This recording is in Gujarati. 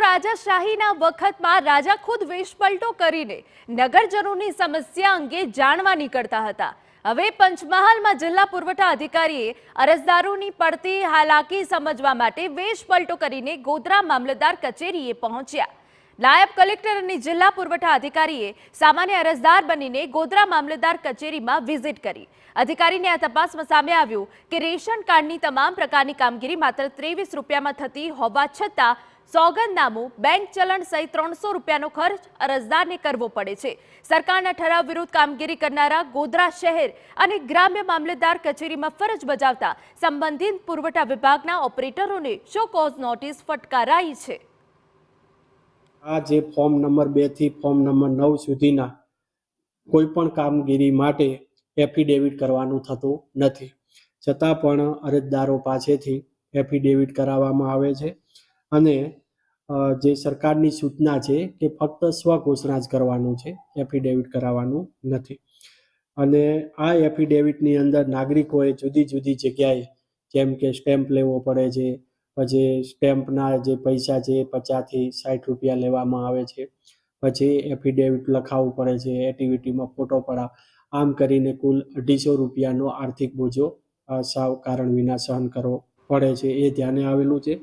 રાજાશાહીના વખતમાં રાજા ખુદ વેશપલટો કરીને નગરજનોની સમસ્યા અંગે જાણવા નીકળતા હતા। હવે પંચમહાલમાં જિલ્લા પુરવઠા અધિકારીએ અરજદારોની પડતી હાલાકી સમજવા માટે વેશપલટો કરીને ગોધરા મામલતદાર કચેરીએ પહોંચ્યા। નાયબ કલેક્ટર અને જિલ્લા પુરવઠા અધિકારીએ સામાન્ય અરજદાર બનીને ગોધરા મામલતદાર કચેરીમાં વિઝિટ કરી। અધિકારીને આ તપાસમાં સામે આવ્યું કે રેશન કાર્ડની તમામ પ્રકારની કામગીરી માત્ર 23 રૂપિયામાં થતી હોવા છતાં સોગંદનામું, બેંક ચલણ સહિત 300 રૂપિયાનો ખર્ચ અરજદારને કરવો પડે છે। સરકારના ઠરાવ વિરુદ્ધ કામગીરી કરનારા ગોધરા શહેર અને ગ્રામ્ય મામલતદાર કચેરીમાં ફરજ બજાવતા સંબંધિત પુરવઠા વિભાગના ઓપરેટરોને શો કોઝ નોટિસ ફટકારાઈ છે। આ જે ફોર્મ નંબર 2 થી ફોર્મ નંબર 9 સુધીના કોઈ પણ કામગીરી માટે એફિડેવિટ કરવાનું થતું નથી, છતાં પણ અરજદારો પાસેથી એફિડેવિટ કરાવવામાં આવે છે અને જે સરકારની સૂચના છે કે ફક્ત સ્વઘોષણા જ કરવાનું છે, એફિડેવિટ કરાવવાનું નથી। અને આ એફિડેવિટની અંદર નાગરિકોએ જુદી જુદી જગ્યાએ જેમ કે સ્ટેમ્પ લેવો પડે છે, પછી સ્ટેમ્પના જે પૈસા છે 50 થી 60 રૂપિયા લેવામાં આવે છે, પછી એફિડેવિટ લખાવવું પડે છે, એક્ટિવિટીમાં ફોટો પડાવ, આમ કરીને કુલ 250 રૂપિયાનો આર્થિક બોજો સાવ કારણ વિના સહન કરવો પડે છે, એ ધ્યાને આવેલું છે।